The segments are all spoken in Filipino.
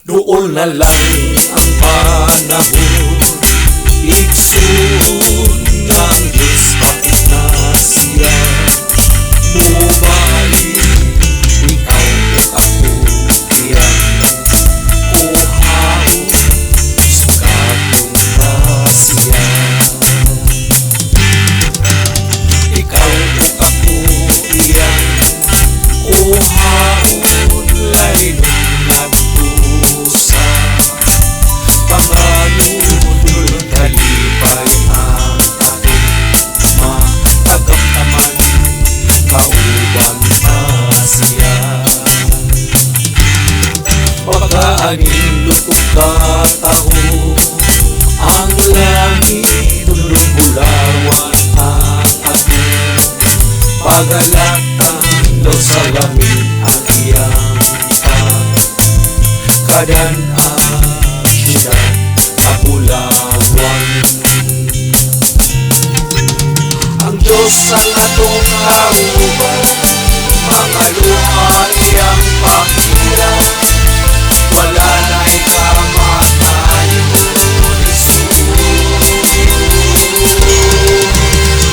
Doon na lang ang panahon, igsoon ng Diyos, bakit na siya mubalik? Ikaw o ako, yan kuhaon, sugatong na siya. Ikaw o ako, yan kuhaon, laynong nagpusa. Pangalunod kalipay ang aking matagamdaman, kauban na siya. Pagkaaning lutong katahon, ang langit tulong bulawan ang aking pagalatan daw sa langit ang iyang kadan syudad Kapulawan. Ang Diyos ang atong kauban, mga luha iyang pakira, wala na'y kamatayon, Jesus.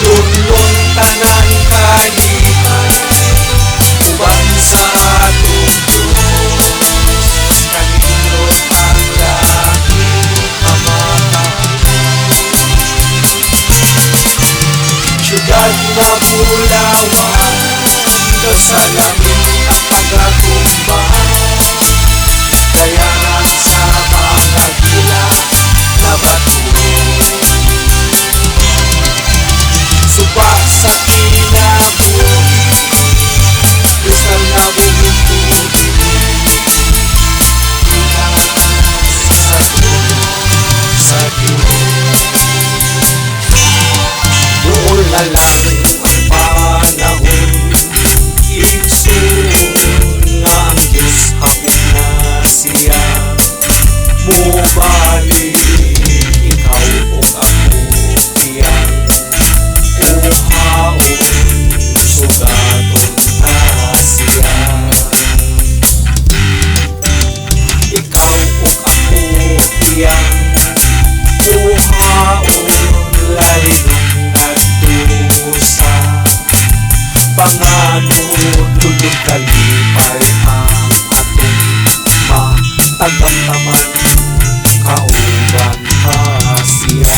Lulong tanan kalihan, uban sa atong Diyos, kanindot ang langit kamatayon. Syudad na Bulawan, daw sa langit ang pagkakumbang, kayanan sa mga gila na bato. Suba sa kinabuhi, kristal na bumutubi, sa trono sa Diyos. Doon na lang ang panahon, igsoon na ang Diyos, hapit na siya mubalik. Ikaw o ako, yan kuhaon, sugaton na siya. Ikaw o ako, yan kuhaon, laynong nagdusa. Panganod tulog kalipay ang ating matagamdaman, kauban ka siya.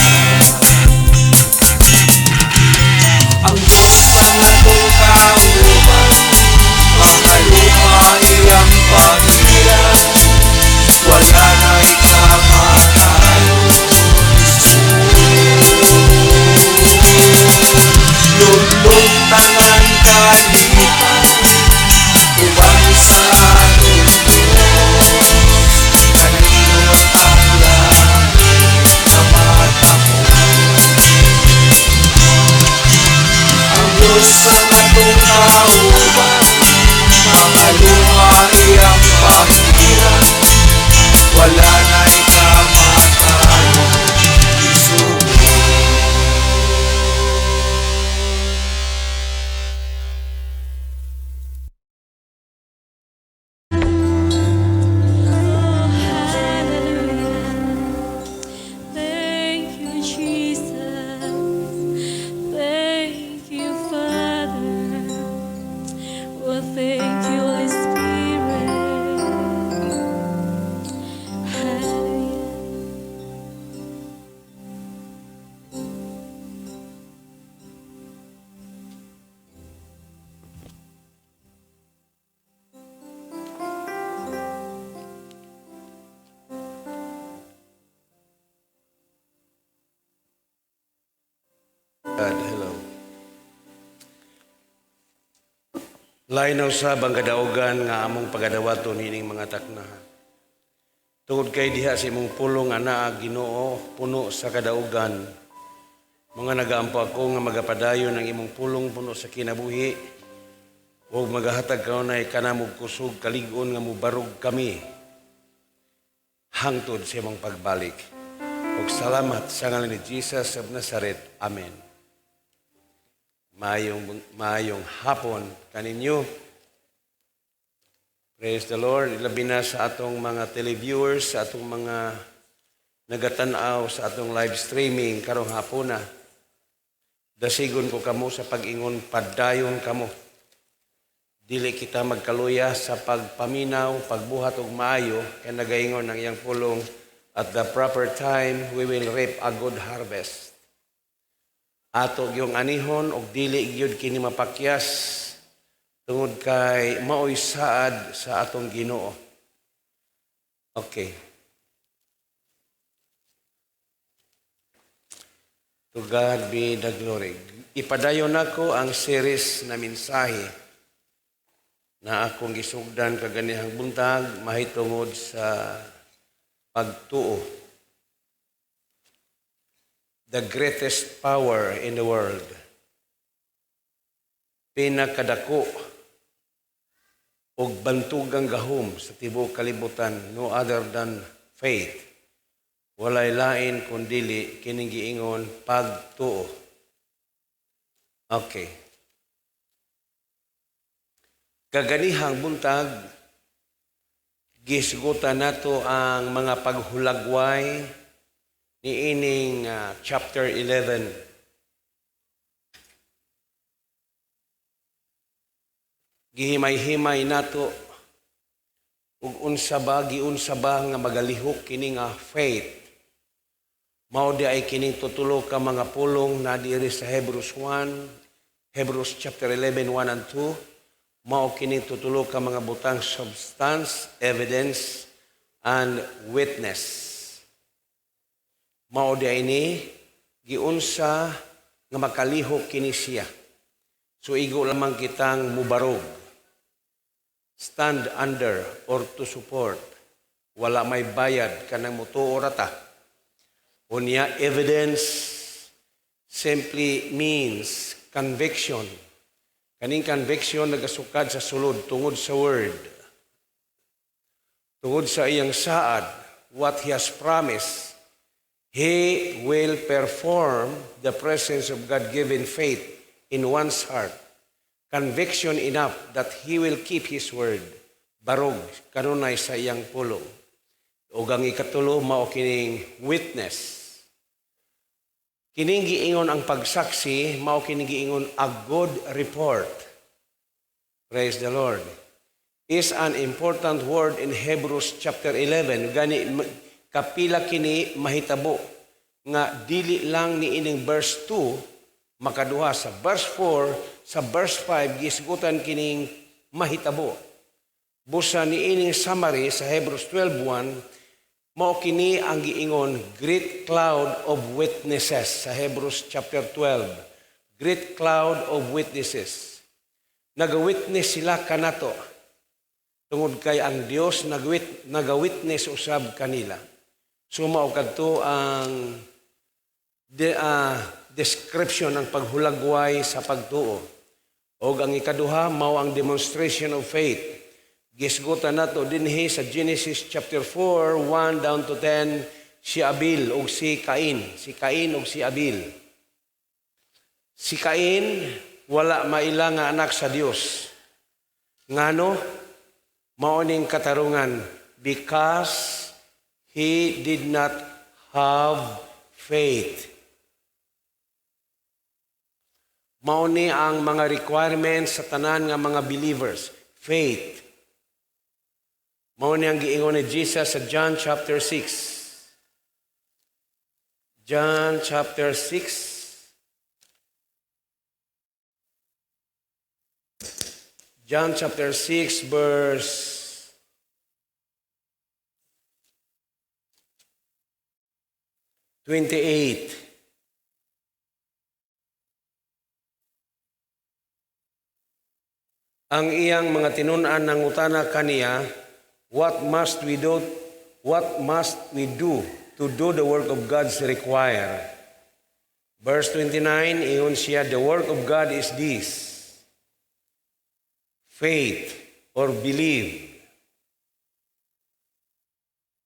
Ang Diyos ang atong kauban, mga luha iyang pagilan, wala na'y kamatayon, Jesus. Lulong tanan kalipan, uban sa atong Diyos, kanindot ang langit kamatayon. Ang Diyos ang atong kauban, mga luha iyang pagilan, wala na'y kamatayon, Jesus. Thank you, Jesus. Thank you, Father. Well, thank you, Holy Spirit. Hallelujah. God, hello. Lainaw sa bang kadaugan nga among pagadawaton hining mga takna. Tungod kay diha sa imong pulong ana Ginoo puno sa kadaugan. Mga nagaampo ako nga magapadayon ng imong pulong puno sa kinabuhi. Huwag magahatag kanunay kanamog kusog kalig-on nga mubarog kami. Hangtod sa imong pagbalik. Ug salamat sa ngalan ni Jesus of Nazareth. Amen. Mayong hapon kaninyo. Praise the Lord. Labi na sa atong mga televiewers, sa atong mga nagatanaw sa atong live streaming karong hapon na. Dasigon ko kamo sa pag-ingon, padayon kamo. Dili kita magkaluya sa pagpaminaw, pagbuhat og maayo, kaya nagaingon ng iyang pulong, at the proper time, we will reap a good harvest. Ato yung anihon, og dili gyud kini mapakyas, tungod kay maoy saad sa atong Ginoo. Okay. To God be the glory. Ipadayon nako ang series na mensahe na akong gisugdan kaganihang buntag mahitungod sa pagtuo. The greatest power in the world. Pinakadako og bantugang gahom sa tibuok kalibutan, no other than faith. Walay lain kundili kining giingon pagtuo. Okay. Kaganihang buntag gisgutan nato ang mga paghulagway niining chapter 11. Gihimay-himay nato ug unsa ba nga magalihok kini nga faith. Mao di ay kining tutulo ka mga pulong na diri sa Hebrews 1, Hebrews chapter 11, 1 and 2. Mao kining tutulo ka mga butang substance, evidence, and witness. Mao di ay ni giunsa nga makalihok kini siya. So igo lamang kitang mubarog. Stand under or to support. Wala may bayad kanang mutuo rata. Unya, evidence simply means conviction. Kaning conviction nagasukad sa sulod tungod sa word. Tungod sa iyang saad, what He has promised, He will perform the presence of God-given faith in one's heart. Conviction enough that He will keep His word. Barog, kanunay sa iyang pulong. O ang ikatulo, mao kining witness. Kining giingon ang pagsaksi, mao kining giingon a good report. Praise the Lord. Is an important word in Hebrews chapter 11. Gani kapila kini mahitabo nga dili lang ni ining verse 2 makaduha sa verse 4, sa verse 5, gisgutan kining mahitabo. Busa ni ining summary sa Hebrews 12:1, mao kini ang giingon great cloud of witnesses sa Hebrews chapter 12. Great cloud of witnesses. Nagawitness sila kanato. Tungod kay ang Dios nagawitness usab kanila. So mao kadto ang description ng paghulagway sa pagtuo. O ang ikaduha, mao ang demonstration of faith. Gisgutan nato dinhi sa Genesis chapter 4, 1 down to 10, si Abil o si Cain. Si Cain o si Abil. Si Cain, wala maila nga anak sa Dios. Ngano? Mao ning katarungan. Because he did not have faith. Mao ni ang mga requirements sa tanan nga mga believers. Faith. Mao ni ang giingon ni Jesus sa John chapter 6. John chapter 6. John chapter 6 verse 28. Ang iyang mga tinun-an nangutana kaniya, what must we do to do the work of God's require? Verse 29, iyon siya, the work of God is this, faith or believe.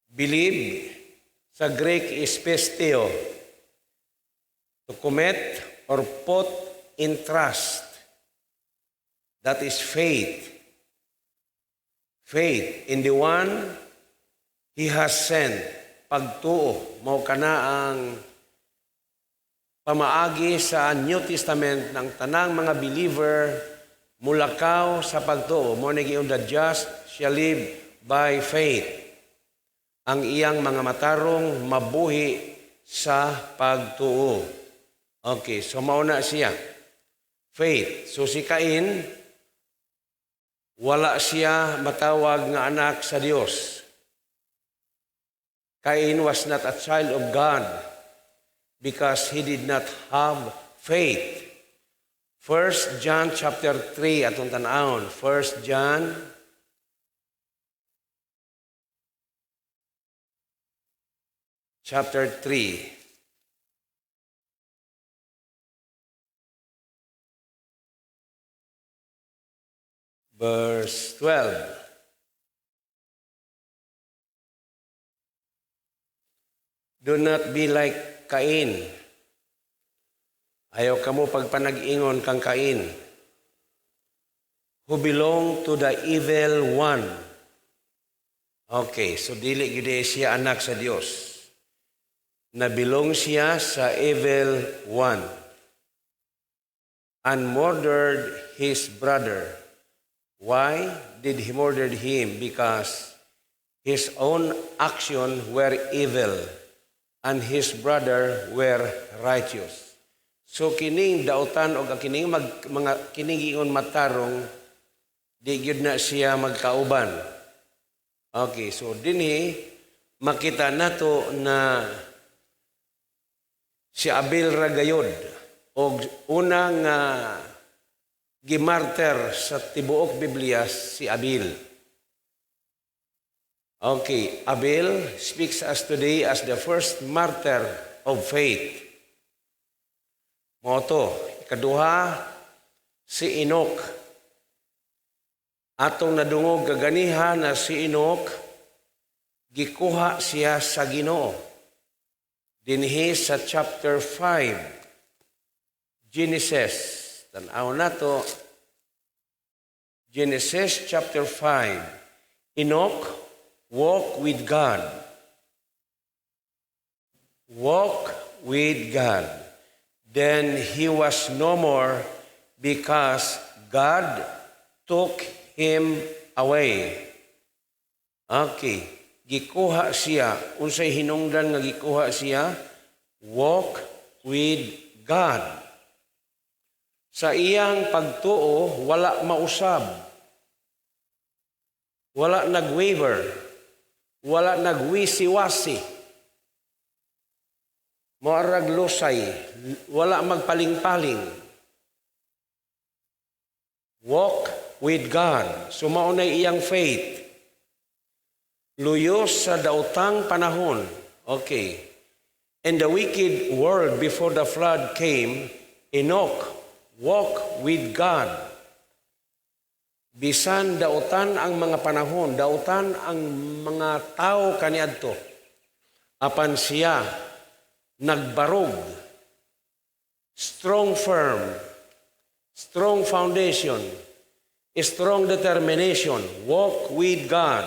Believe sa Greek is pisteo, to commit or put in trust. That is faith. Faith in the one He has sent. Pagtuo, mao kana ang pamaagi sa New Testament ng tanang mga believer mulakaw sa pagtuo. Mao ni giun, the just shall live by faith. Ang iyang mga matarong mabuhi sa pagtuo. Okay, so mao na siya. Faith. So si Cain, wala siya matawag nga anak sa Dios. Cain was not a child of God because he did not have faith. 1 John chapter 3 atong tan-awon. 1 John chapter 3. Verse 12. Do not be like Cain. Ayaw kamo pagpanag-ingon kang Cain, who belong to the evil one. Okay, so dili gid siya anak sa Dios. Nabilong siya sa evil one and murdered his brother. Why did he murder him? Because his own actions were evil and his brother were righteous. So kining dautan o kining mga kining ingon matarong di gyud na siya magkauban. Okay, so dinhi makita nato na si Abel ra gayod og unang gimarter sa tibuok Biblia si Abel. Okay, Abel speaks us today as the first martyr of faith. Moto, ikaduha, si Enoch. Atong nadungog kaganihan na si Enoch, gikuha siya sa Ginoo. Dinhi sa chapter 5, Genesis. Tanaw nato, Genesis chapter 5. Enoch walk with God. Walk with God. Then he was no more because God took him away. Okay. Gikuha siya. Unsay hinungdan nga gikuha siya? Walk with God. Sa iyang pagtuo, wala mausab. Wala nag-waver. Wala nagwisi-wasi. Moarag lusay. Wala magpaling-paling. Walk with God. Sumaunay iyang faith. Luyos sa daotang panahon. Okay. In the wicked world before the flood came, Enoch walked with God. Bisan dautan ang mga panahon, dautan ang mga tao kaniadto. Apan siya nagbarog. Strong firm, strong foundation, strong determination, walk with God.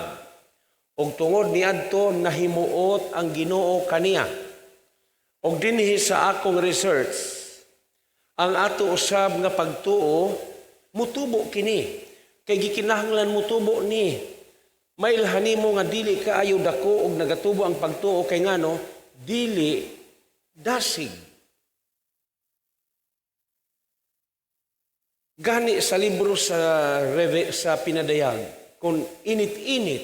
Og tungod niadto nahimuot ang Ginoo kaniya. Og dinhi sa akong research, ang ato usab nga pagtuo mutubo kini. Kay gikinahanglan mutubo ni. Mailhan nimo nga dili kaayo dako og nagatubo ang pagtuo kay ngano dili dasig. Gani sa libro sa pinadayag, kung init-init,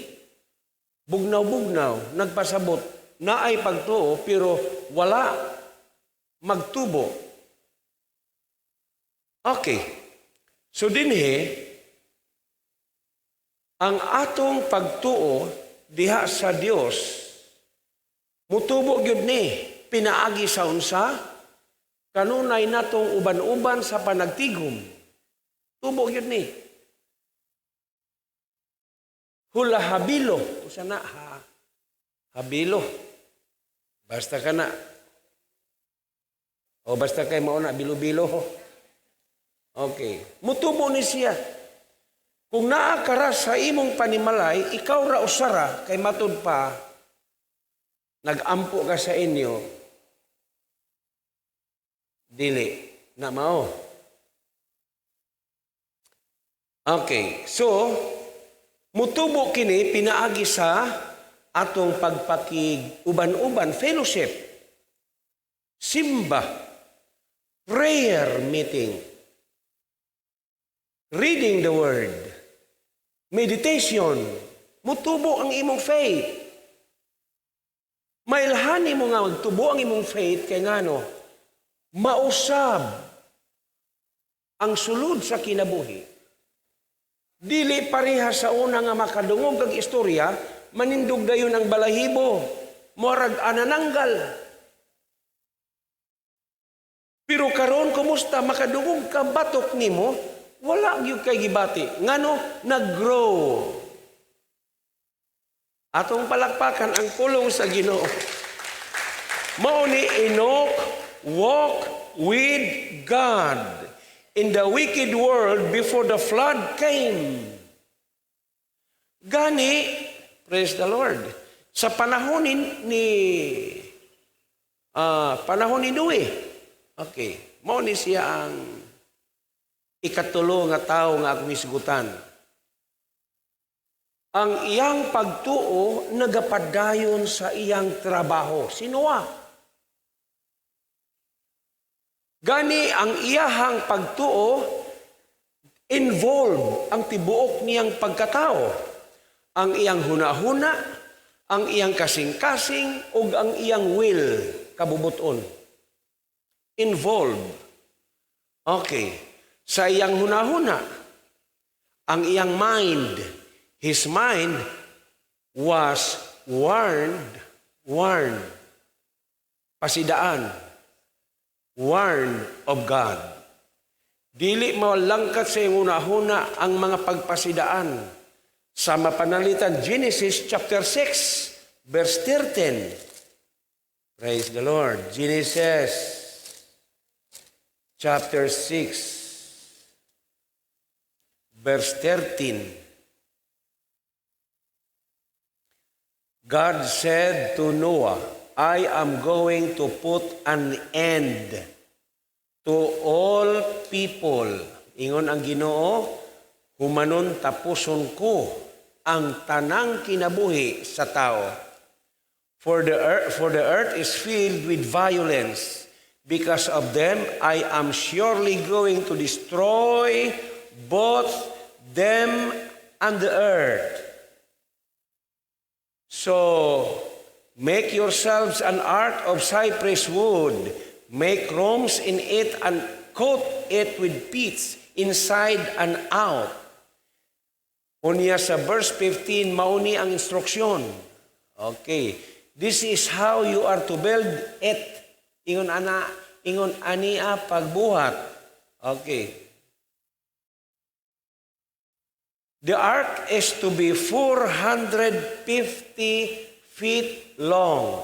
bugnaw-bugnaw, nagpasabot, naay pagtuo pero wala magtubo. Okay. So dinhi, ang atong pagtuo diha sa Dios mutubo gyud ni pinaagi sa unsa kanunay natong uban-uban sa panagtigom. Tubo gyud ni. Hula habilo, usa na habilo. Basta kana. O basta kay mao na bilo-bilo. Okay. Mutubo ni siya. Kung naa ka ra sa imong panimalay, ikaw ra usara kay matud pa nagampo ka sa inyo, dili na mao. Okay, so mutubo kini pinaagi sa atong pagpakig uban-uban, fellowship, simba, prayer meeting, reading the word, meditation, mutubo ang imong faith. Mailhani mo nga magtubo ang imong faith kay ngano, mausab ang sulod sa kinabuhi. Dili pareha sa una nga makadungog kag istorya, manindog dayon ang balahibo, morag anananggal. Pero karon kumusta makadungog ka batok nimo, wala gyud kay gibati. Ngano naggrow. Atong palakpakan ang pulong sa Ginoo. Mao ni Enoch walk with God in the wicked world before the flood came. Gani, praise the Lord, sa panahon ni Noe, okay, mao ni siya ang ikatulo nga tawo nga akong isgutan. Ang iyang pagtuo nagapadayon sa iyang trabaho. Si Noah. Gani ang iyahang pagtuo involve ang tibuok niyang pagkatao, ang iyang hunahuna, ang iyang kasing-kasing, ug ang iyang will, kabubuton. Involve. Okay. Sa iyang hunahuna, ang iyang mind, his mind was warned, pasidaan, warned of God. Dili mawalangkat sa iyong hunahuna ang mga pagpasidaan. Sa mapanalitan, Genesis chapter 6, verse 13. Praise the Lord. Genesis chapter 6, verse 13. God said to Noah, I am going to put an end to all people. Ingon ang Ginoo, humanon tapuson ko ang tanang kinabuhi sa tao. For the earth is filled with violence. Because of them, I am surely going to destroy both them and the earth. So, make yourselves an ark of cypress wood. Make rooms in it and coat it with peats inside and out. Unya sa verse 15, mauni ang instruksyon. Okay. This is how you are to build it. Ingon ania pagbuhat. Okay. The ark is to be 450 feet long,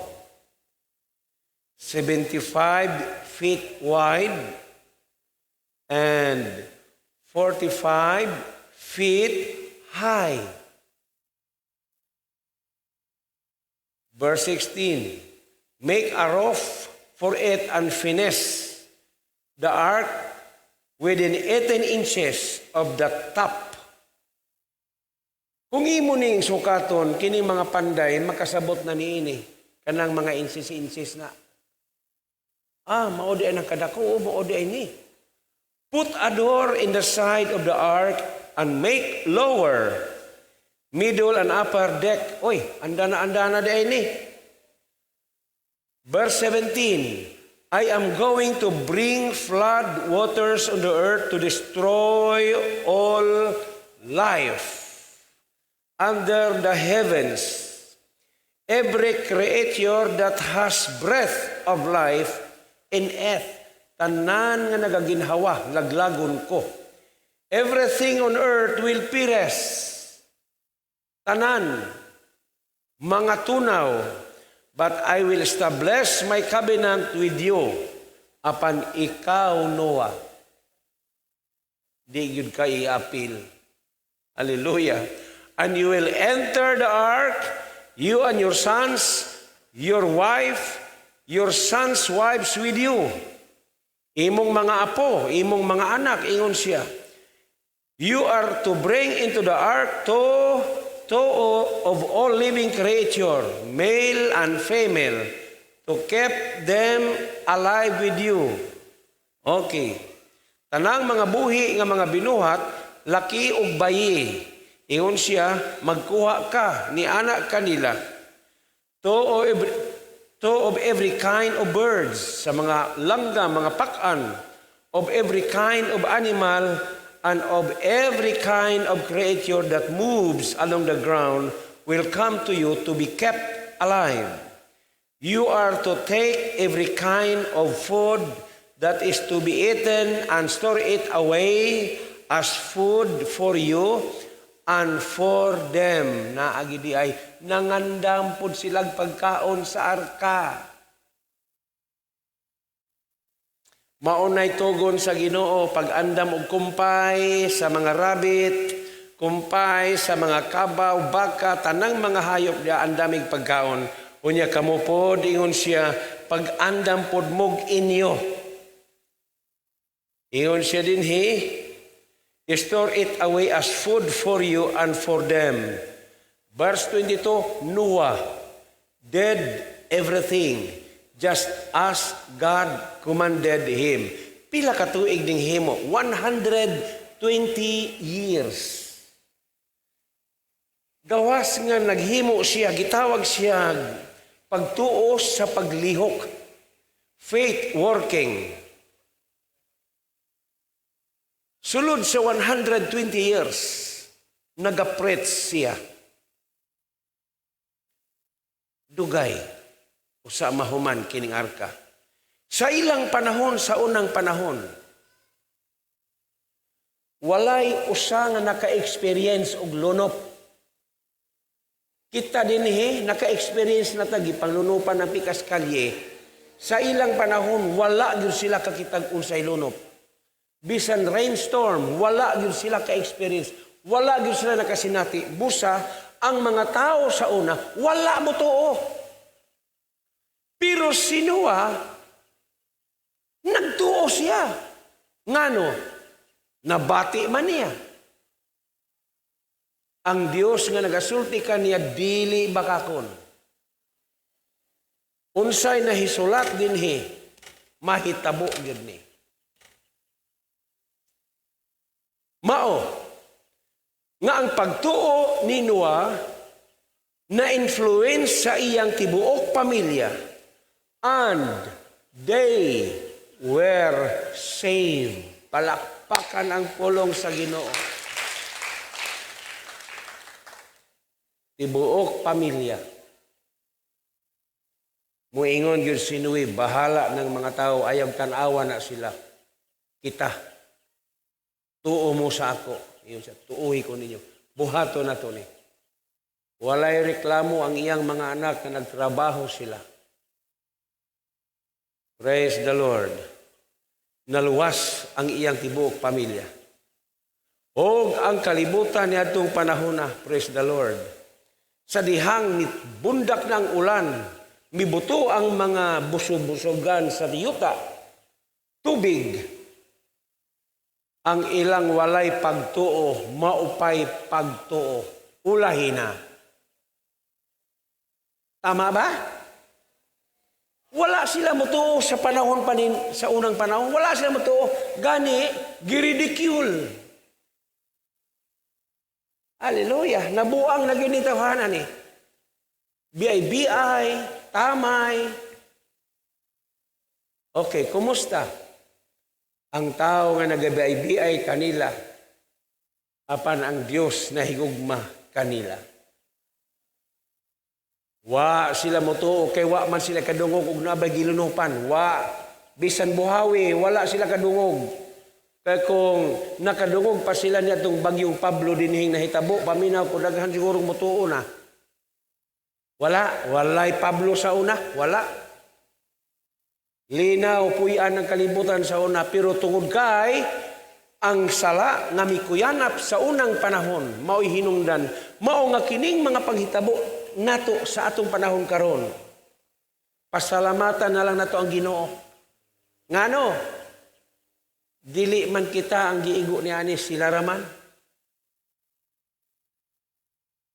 75 feet wide, and 45 feet high. Verse 16, make a roof for it and finish the ark within 18 inches of the top. Kung imo ning sukaton, kini mga panday, makasabot na niini. Kanang mga inches na. Maudi ay ng kadako, maudi ay ni. Put a door in the side of the ark and make lower, middle, and upper deck. Oy, andana di ay ni. Verse 17, I am going to bring flood waters on the earth to destroy all life under the heavens. Every creature that has breath of life in earth, tanan nga nagaginhawa, laglagon ko. Everything on earth will perish. Tanan, mga tunaw, but I will establish my covenant with you apan ikaw, Noah. Di yun ka i-appeal. Hallelujah. And you will enter the ark, you and your sons, your wife, your sons' wives with you. Imong mga apo, imong mga anak, ingon siya. You are to bring into the ark two of all living creature, male and female, to keep them alive with you. Okay. Tanang mga buhi nga mga binuhat, laki ug bayi. Ingon siya, magkuha ka ni anak kanila. Two of every kind of birds, sa mga langga, mga pakan, of every kind of animal, and of every kind of creature that moves along the ground will come to you to be kept alive. You are to take every kind of food that is to be eaten and store it away as food for you and for them. Naagi di ay nangandam pud silang pagkaon sa arka. Maunay tugon sa Ginoo pag-andam og kumpay sa mga rabbit, kumpay sa mga kabaw, baka, tanang mga hayop dia andamig pagkaon. Unya kamo pod ingon siya pag-andam pod mog inyo. Ingon siya dinhi, store it away as food for you and for them. Verse 22, Noah did everything just as God commanded him. Pila ka tuig ding himo? 120 years. Gawas nga naghimo siya, gitawag siya pagtuos sa paglihok. Faith working. Sulod sa 120 years, nag-preach siya. Dugay, usa mahuman kining arka. Sa ilang panahon, sa unang panahon, walay usa nga naka-experience og lunop. Kita dinhi naka-experience na tagi panglunupan ng pikas kalye. Sa ilang panahon, wala gyud sila kakitag unsay lunop. Bisan rainstorm, wala gyud sila ka-experience. Wala gyud sila nakasinati. Busa, ang mga tao sa una, wala mo tuo. Pero si Noah, nagtuo siya. Ngano? Nabati man niya. Ang Dios nga nagasulti kaniya dili bakakon. Unsay nahisulat dinhi, mahitabo gyud ni. Mao, nga ang pagtuo ni Noah na-influence sa iyang tibuok pamilya and they were saved. Palakpakan ang pulong sa Ginoo. Tibuok pamilya. Muingon gyud si Noe, bahala ng mga tao, ayaw tanawa na sila. Kita. Tuo mo sa ako. Iyon siya, tuuhi ko ninyo. Buhato na to ni. Walay reklamo ang iyang mga anak na nagtrabaho sila. Praise the Lord. Naluwas ang iyang tibuok pamilya. O ang kalibutan niya itong panahon na, praise the Lord. Sa dihang bundak ng ulan, mibuto ang mga busog-busogan sa yuta, tubig, ang ilang walay pagtuo, maupay pagtuo, ulahina. Tama ba? Wala sila mutuo sa panahon sa unang panahon. Wala sila mutuo. Gani, giridicule. Hallelujah. Nabuang na ginitawanan eh. BI, tamay. Okay, kumusta? Ang tao nga nagabi-ay kanila, apan ang Diyos na higugma kanila. Wa sila motuo, kay wa man sila kadungog ug nabay gilunupan. Wa, bisan buhawi, wala sila kadungog. Kaya kung nakadungog pa sila niya itong bagyong Pablo dinhing nahitabo, paminaw ko daghan siguro motuo na. Wala, walay Pablo sa una, wala. Linaw, puyan ng kalibutan sa una, pero tungod kay Ang sala nga mikuyanap sa unang panahon mao'y hinungdan, mao nga kining mga panghitabo nato sa atong panahon karon. Pasalamatan na lang nato ang Ginoo. Ngano? Dili man kita ang giigo ni ani sila raman.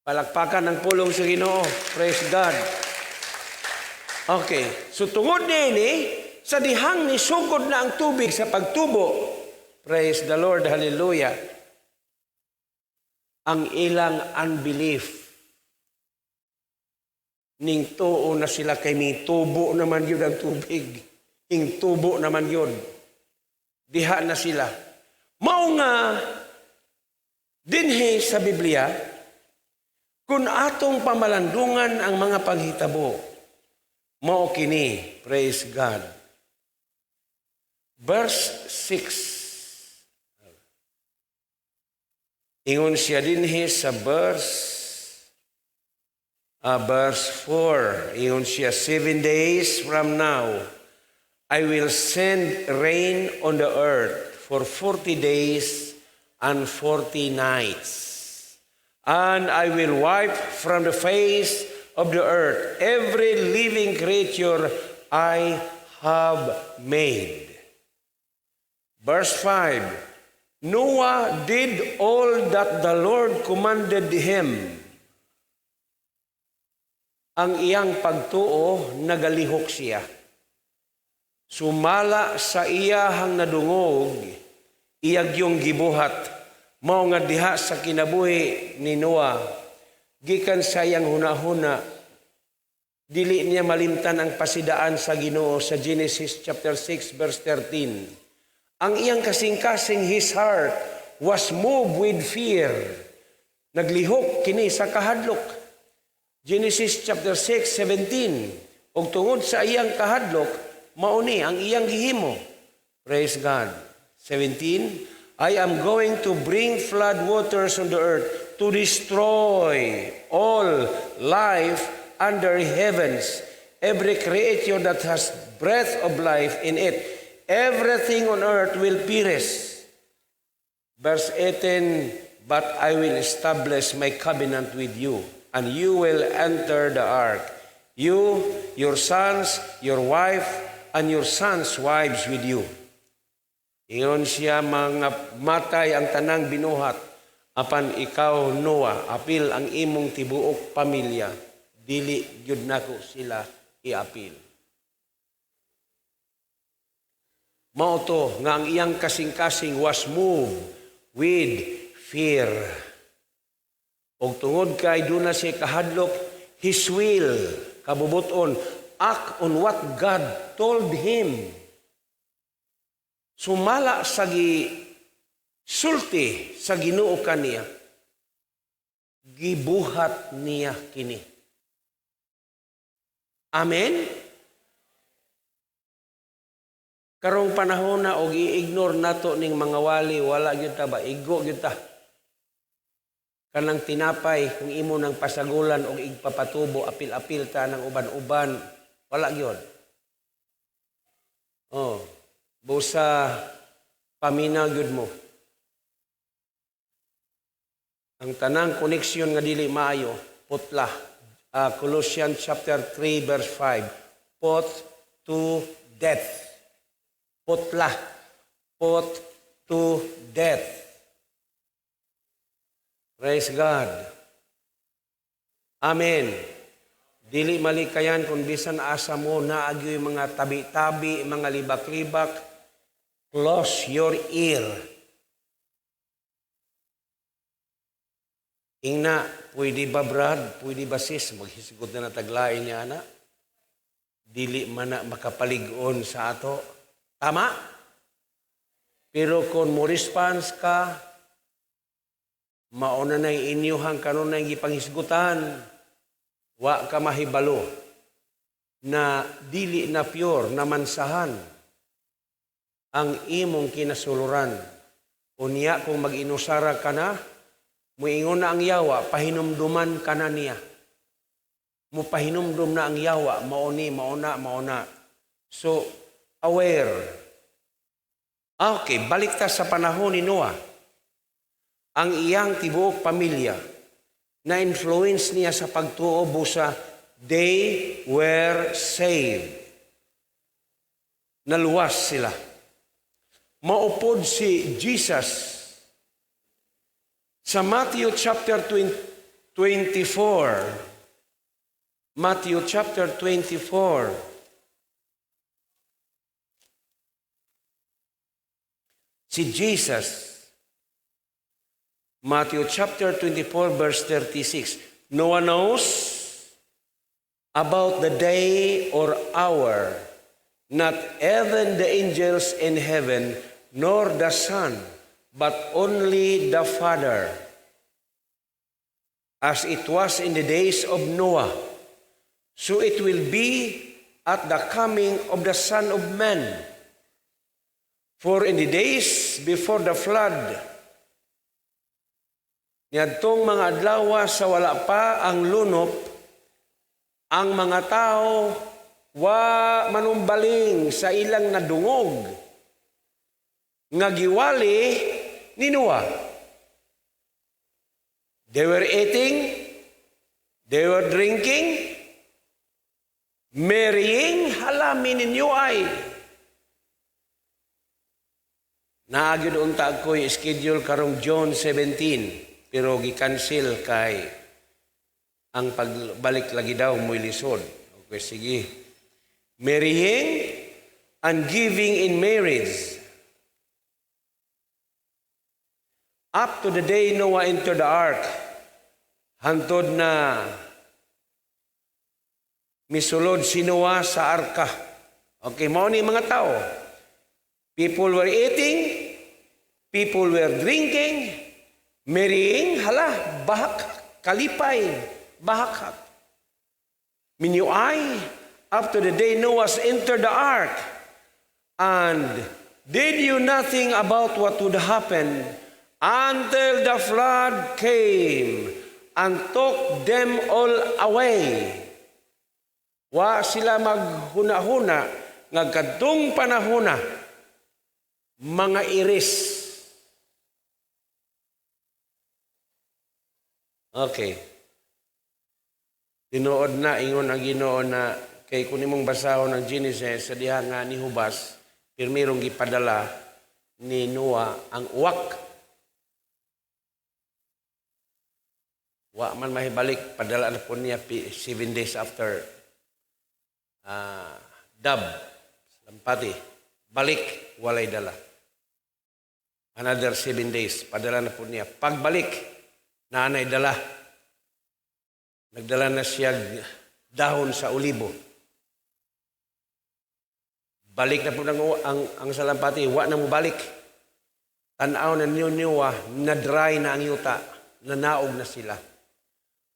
Palakpakan ng pulong sa Ginoo. Praise God. Okay. So tungod niini, sa dihang ni sugod na ang tubig sa pagtubo, praise the Lord, hallelujah, ang ilang unbelief, ning tuo na sila kay may tubo naman yun ang tubig. Ing tubo naman yun. Diha na sila. Mao nga, dinhi sa Biblia, kung atong pamalandungan ang mga paghitabo, mao kini, praise God. Verse 6. Ingon siya dinhi sa verse 4. Ingon siya, 7 days from now, I will send rain on the earth for 40 days and 40 nights. And I will wipe from the face of the earth every living creature I have made. Verse 5. Noah did all that the Lord commanded him. Ang iyang pagtuo, nagalihok siya. Sumala sa iyahang nadungog, iyag yung gibuhat, mao nga diha sa kinabuhi ni Noah, gikan sa iyang hunahuna, dili niya malimtan ang pasidaan sa Ginoo sa Genesis chapter 6 verse 13. Ang iyang kasing-kasing, his heart was moved with fear. Naglihok kini sa kahadlok. Genesis chapter 6, 17. Og tungod sa iyang kahadlok, mauni ang iyang gihimo. Praise God. 17. I am going to bring flood waters on the earth to destroy all life under heavens, every creature that has breath of life in it. Everything on earth will perish. Verse 18, but I will establish my covenant with you, and you will enter the ark, you, your sons, your wife, and your sons' wives with you. Ingon siya, mga matay ang tanang binuhat, apan ikaw, Noah, apil ang imong tibuok pamilya, dili gyud nako sila iapil. Mao to nga ang iyang kasing-kasing was moved with fear. Og tungod kay duna siya kahadlok, his will, kabubuton, act on what God told him. Sumala sa sulti sa Ginoo kaniya, gibuhat niya kini. Amen? Karong panahon na og i-ignore nato ning mga wali, wala gyud ta ba, igo gyud ta. Kanang tinapay, kung imo nang pasagulan o igpapatubo, apil-apil ta ng uban-uban, wala gyud. Oh, busa paminaw gyud mo. Ang tanang koneksyon nga dili maayo, putla. Colossians chapter 3 verse 5. Put to death. Putla. Put to death. Praise God. Amen. Dili malikayan kung bisan asa mo naagyo yung mga tabi-tabi, mga libak-libak. Close your ear. Ingna, pwede ba Brad? Pwede ba sis? Maghisigod na nataglain niya na. Dili man na makapalig-on sa ato. Tama? Pero kung mo response ka, mauna na inyuhang kanon na ipanghisgutan, wa ka mahibalo na dili na pure na mansahan ang imong kinasuluran. Unya kung mag-inusara ka na, muingon na ang yawa, pahinumduman ka na niya. Mupahinumdum na ang yawa, mauna. So, aware Okay, balik ta sa panahon ni Noah. Ang iyang tibuok pamilya, na-influence niya sa pagtuo busa, they were saved. Naluwas sila. Maupod si Jesus sa Matthew chapter 24. Matthew chapter 24. Si Jesus, Matthew chapter 24 verse 36. No one knows about the day or hour, not even the angels in heaven, nor the Son, but only the Father. As it was in the days of Noah, so it will be at the coming of the Son of Man. For in the days before the flood, niadtong mga adlaw sa wala pa ang lunop, ang mga tao wa manumbaling sa ilang nadungog nga giwali ni Noah. They were eating, they were drinking, marrying, halamin ninyo ay. Naagyo doon taag ko yung schedule karong John 17, pero gi-cancel kay ang pagbalik lagi daw mo'y lisod. Okay, sige. Marrying and giving in marriage. Up to the day Noah entered the ark, hantod na misulod si Noah sa arka. Okay, mao ni mga tao. People were eating, people were drinking, marrying, hala, bahak, kalipay, bahak. Minyuay, up to the day Noah entered the ark, and they knew nothing about what would happen until the flood came and took them all away. Wa sila maghuna-huna, ngagkadtong panahona, mga iris. Okay. Tinuod na, ingon ang Ginoo na kay kung imong basahon ng Genesis, sa diha nga ni Hubas, pirmirong gipadala ni Noah ang uwak. Wa man mahibalik, padala na po niya 7 days after dab, lampati, balik, walay dala. Another 7 days, padala na po niya. Pagbalik, nanay dala. Nagdala na siya dahon sa olibo. Balik na po ang salampati, wa na mo balik. Tanaw na niyo-niwa, na-dry na ang yuta, nanaog na sila.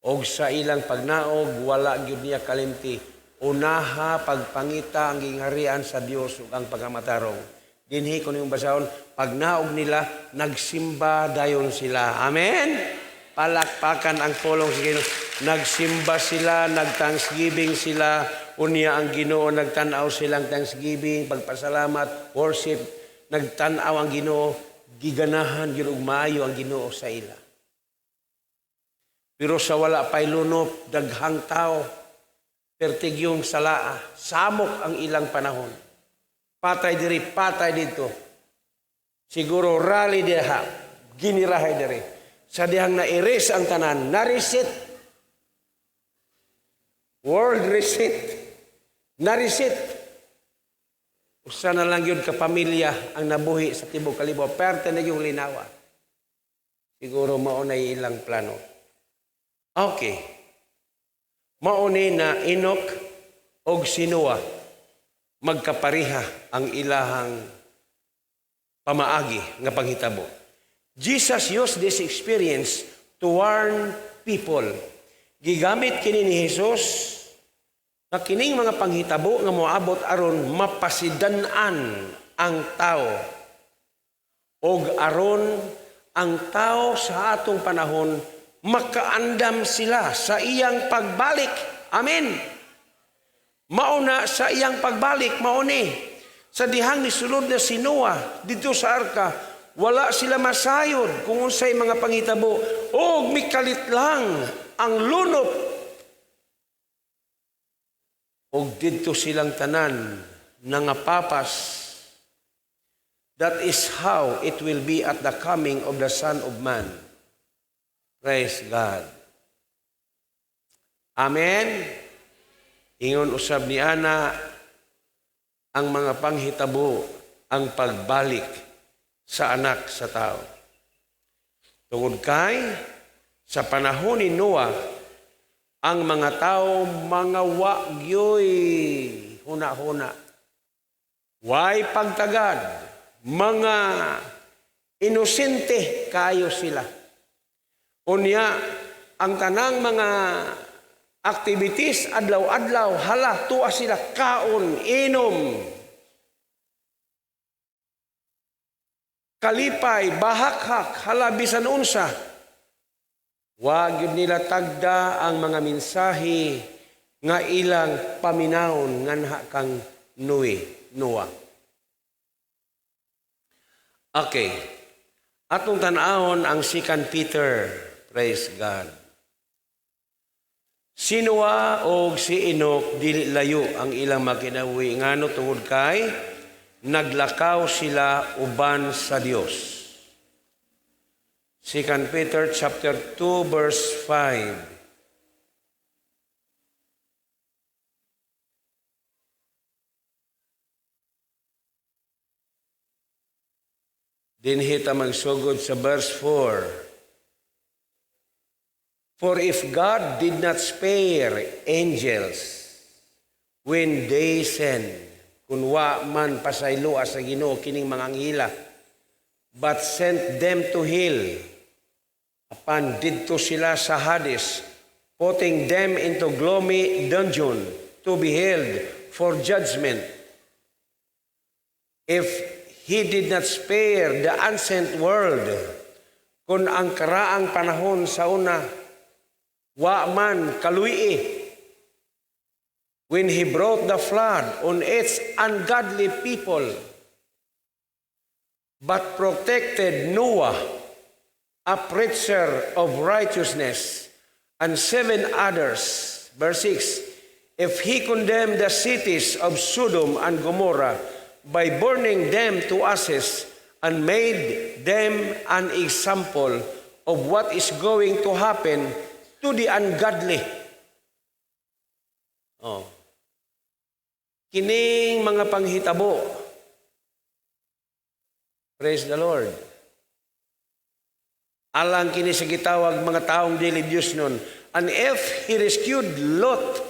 Og sa ilang pagnaog, wala gyud niya kalimti. Unaha pagpangita ang gingharian sa Dios ug ang pagamatarong. Dinhi ko yung basahon, pagnaog nila, nagsimba dayon sila. Amen? Palakpakan ang pulong sa Ginoo. Nagsimba sila, nag-thanksgiving sila, unya ang Ginoo, nagtanaw silang thanksgiving, pagpasalamat, worship, nagtanaw ang Ginoo, giganahan, yun maayo ang Ginoo sa ila. Pero sa wala pa'y lunop, daghang tao, pertigyong salaa, samok ang ilang panahon. Patay diri, patay dito. Siguro rally diha, ginirahay diri. Sa dihang na-erase ang tanan, na-reset. World reset. Na-reset. Usa na lang yun kapamilya ang nabuhi sa tibok kalibo. Perte na yung linawa. Siguro maunay ilang plano. Okay. Maunay na Enoch og si Noah. Magkapariha ang ilahang pamaagi nga panghitabo. Jesus used this experience to warn people. Gigamit kini ni Jesus na kining mga panghitabo nga moabot aron mapasidan-an ang tao. Og aron ang tao sa atong panahon makaandam sila sa iyang pagbalik. Amen. Mauna sa iyang pagbalik, mauni. Sa dihang misulod na si Noah dito sa arka, wala sila masayod kung unsay mga pangitabo. O mikalit lang ang lunop. O dito silang tanan nangapapas. That is how it will be at the coming of the Son of Man. Praise God. Amen. Ingon usab ni ana ang mga panghitabo ang pagbalik sa anak sa tao. Tungod kay sa panahon ni Noah, ang mga tao mga wagyoy huna-huna. Way pagtagad, mga inosente kayo sila. Unya, ang tanang mga activities, adlaw-adlaw, hala, tuwa sila, kaon, inom, kalipay, bahakhak, hala, bisan unsa. Wag yun nila tagda ang mga mensahe nga ilang paminawon nga naha kang Noah. Okay. Atong tanahon ang 2 Peter. Praise God. Si Noah o si Enoch dili layo ang ilang makinabuhi ngano tungod kay naglakaw sila uban sa Dios. 2 Peter chapter 2 verse 5. Dinhi ta magsugod sa verse 4. For if God did not spare angels when they sinned, kung wa man pasayloa sa Ginoo kining mga anghela, but sent them to hell, apan didto sila sa Hades, putting them into gloomy dungeon to be held for judgment. If He did not spare the ancient world, kung ang karaang panahon sa una, wa man kaluyi, when He brought the flood on its ungodly people, but protected Noah, a preacher of righteousness, and 7 others. Verse 6, if He condemned the cities of Sodom and Gomorrah by burning them to ashes and made them an example of what is going to happen to the ungodly. Oh. Kining mga panghitabo. Praise the Lord. Alang kini sa gitawag mga taong dili Dios nun. And if He rescued Lot,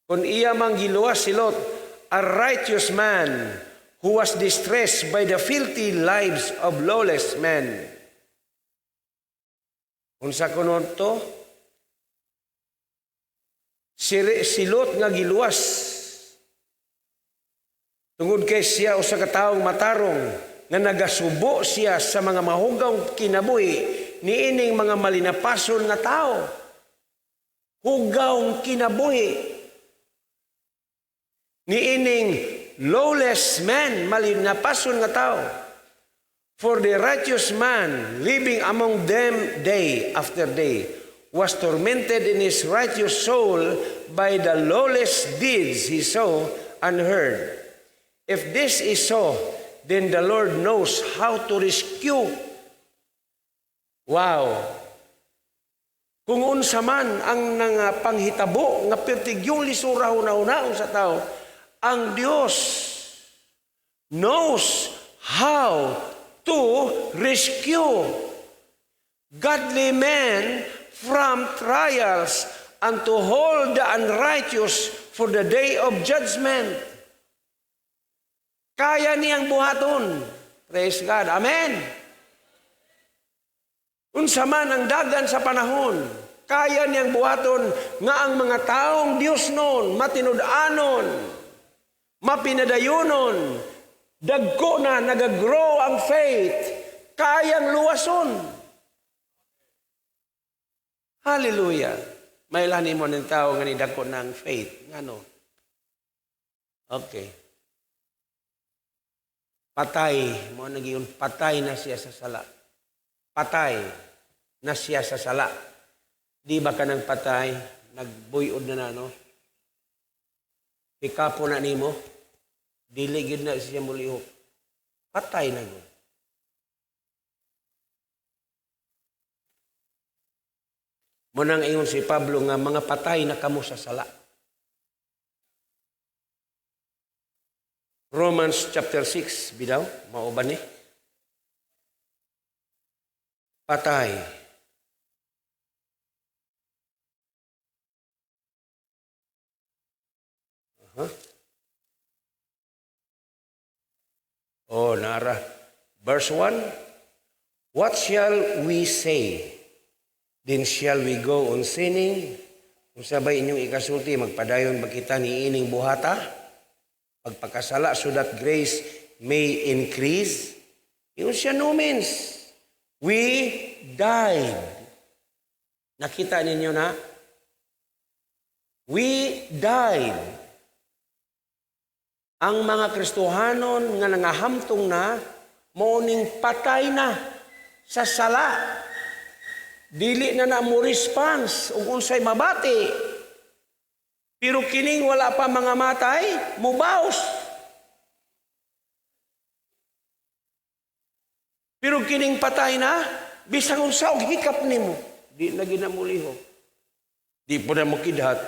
kung iya mang giluwas si Lot, a righteous man who was distressed by the filthy lives of lawless men. Unsa kuno to? Si Lot nga giluwas. Tungod kay siya usa ka taong matarong nga nagasubo siya sa mga mahugaw kinabuhi niining mga malinapason nga tao. Hugaw kinabuhi. Niining lawless man, malinapason nga tao. For the righteous man, living among them day after day, was tormented in his righteous soul by the lawless deeds he saw and heard. If this is so, then the Lord knows how to rescue. Wow! Kung unsa man ang panghitabo nga pertigyong lisura una-unaon sa tao, ang Diyos knows how to rescue godly men from trials and to hold the unrighteous for the day of judgment. Kaya niyang buhaton. Praise God. Amen. Unsa man ang dagan sa panahon, kaya niyang buhaton nga ang mga taong Diyos noon, matinud-anon, mapinadayonon, dagko na, nagagrow ang faith, kayang luwason. Hallelujah. May lanin mo ng tao nga ni dagko na ang faith. Ngano? Okay. patay, mo nagiyon patay na siya sa sala. Patay na siya sa sala. Di ba ka nang patay, nagbuyod na no? Pikapo na nimo, dili gid na siya mulihok. Patay na gud. Mo nang ingon si Pablo nga mga patay na kamo sa sala. Romans chapter 6, bidaw, mao ba ni? Patay. Oh, nara. Verse 1, what shall we say? Then shall we go on sinning? Kung sabay inyong ikasulti, magpadayon ba kita ni ining buhata? Pagpakasala so that grace may increase? Yun siya no means. We died. Nakita ninyo na? We died. Ang mga Kristohanon nga nangahamtong na, morning patay na sa sala. Dili na mo response ug unsay mabati. Pero kining wala pa mga matay, mubaos. Pero kining patay na, bisang unsa og hikap nimo, di na ginamulihok. Di po na mo kidhat.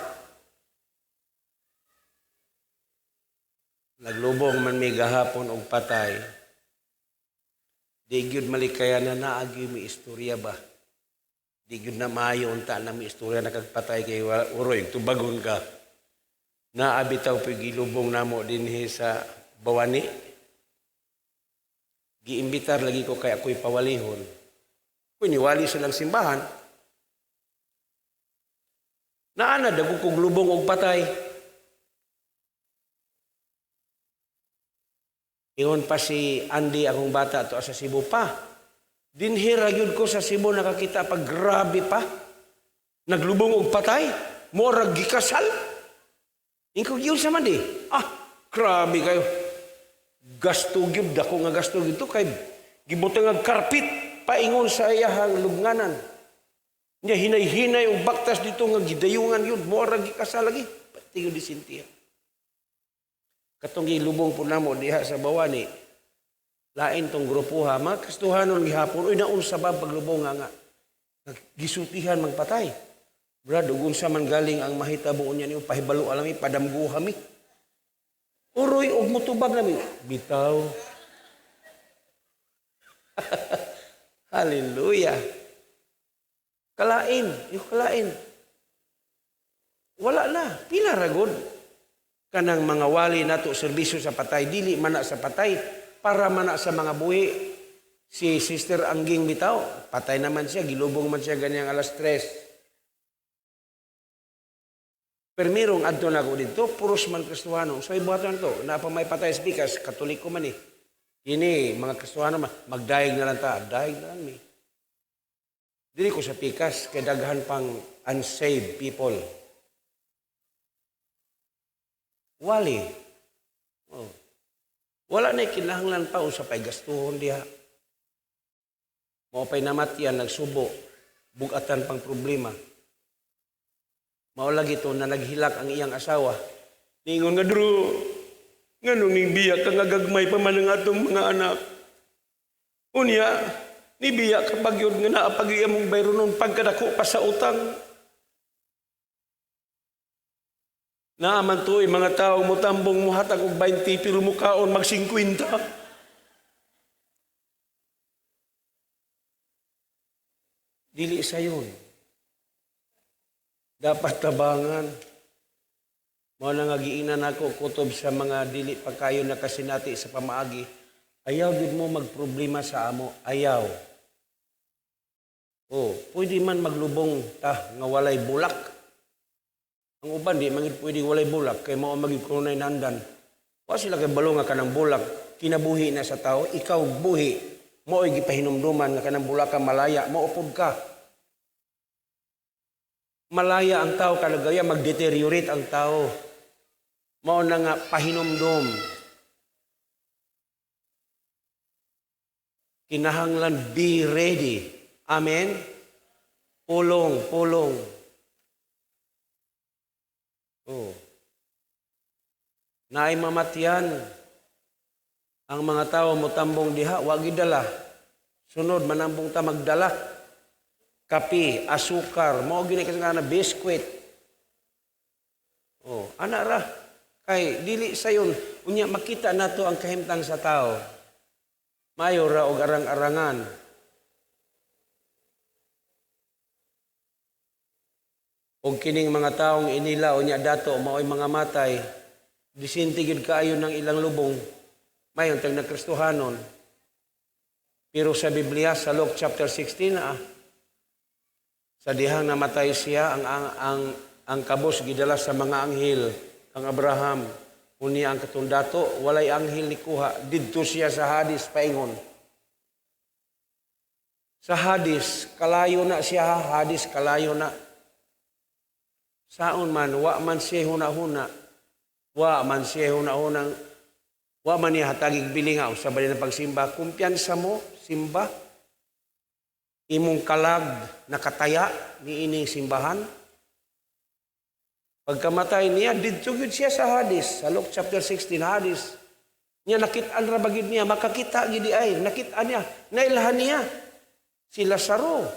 Naglubong man may gahapon og patay. Di gyud malikaya na naagi mi istorya ba? Di gyud na maayo unta na mi istorya nakagpatay kay uroy tubagon ka. Naabitaw pa gilubong namo dinhi sa Bawani. Giimbitar lagi ko kay ako'y pawalihon. Ako'y niwali silang simbahan. Naana dago kog lubong og patay. Ingon pa si Andy akong bata to sa Cebu pa. Dinhira gyud ko sa Cebu nakakita pa grabe pa. Naglubong og patay, mora gikasal. Ingko gyud sa man di. Grabe kayo. Gasto gyud dako nga gasto gyud to kay gibutang og karpet paingon sa iyahang lubnganan. Nya hinay-hinay og baktas dito nga gidayungan yun, mora gikasal lagi. Pati gyud disintiya. Katong gilubong po namo diha sa Bawani. Lain tong grupuha, mga Kristohanon gihapon, uy naun sa bab paglubong nga gisutihan magpatay. Brad, ugun sa man galing ang mahitabo niya niyo, pahibalo alami, padamgo kami. Uroy, og mutubag namin. Bitaw. Hallelujah. Kalain, yung kalain. Wala na, pila ragod. Kanang mga wali nato serbisyo sa patay, dili mana sa patay, para mana sa mga buhi. Si Sister Angging bitaw, patay naman siya, gilubong man siya ganyang alas 3. Permirong adto na ko dito, puros man Kristohano. So ibuhatan to, na pa may patay speakers, Katoliko man eh. Ini, mga Kristohano, magdaig na lang ta. Daig na lang mi. Dili ko sa pikas, kay daghan pang unsaved people. Wali. Oh. Wala na kinahanglan pa sa pay gastuhon diha. Mao pay namatyan, nagsubo, bugatan pang problema. Maulagi to na naghilak ang iyang asawa. Ningon nga dro, nga nung nibiyak ka nga gagmay pa man ang atong mga anak. Unya, nibiyak ka bagyod nga naapag iyang bayro nun pagkadako pa sa utang. Naaman to mga tao mo tambong mo hatag og 20 pero mukaon mag 50. Dili sa yun. Dapat tabangan. Mao na nga giinan ako kutob sa mga dili pa kayo nakasinati sa pamaagi. Ayaw gid mo magproblema sa amo, ayaw. Pwede man maglubong ta nga walay bulak. Ang uban di mangid pwede walay bulak kay mao magid kunay nandan. Wa sila kay balo nga kanang bulak kinabuhi na sa tao, ikaw buhi. Mao gipahinumduman nga kanang bulak ka malaya, maupod ka. Malaya ang tao kalagaya, mag-deteriorate ang tao. Mao na nga pahinomdom. Kinahanglan be ready. Amen? Pulong. Oh. Naay mamatyan. Ang mga tao mo tambong diha, wag idala. Sunod, manambong ta magdala. Kape, asukar, mao gini kasi nga na biskwit. Oh, ana ra. Kay dili sayon, unya makita nato ang kahimtang sa tao. Mayo ra og arang-arangan. Og kining mga taong inila unya dato mao'y mga matay, disintigid kaayo ng ilang lubong. Mayon tag nagkristohanon. Pero sa Biblia sa Luke chapter 16 sa dihang namatay siya ang kabos gidala sa mga anghel ang Abraham. Unya ang katundato walay anghel ni kuha didto siya sa Hades paingon. Sa Hades kalayo na siya, Hades kalayo na. Saon man wa man siya huna-huna. Wa man siya huna-hunang wa man niya hatagig bilingaw sa bali ng pagsimba. Kumpiyansa mo, simba. Imong kalag nakataya ni ining simbahan. Pagkamatay niya, didto gyud siya sa Hades. Sa Luke chapter 16, Hades. Niya nakit-an ra bagid niya, makakita gid ay, nakit-an niya, nailhan niya. Si Lazaro.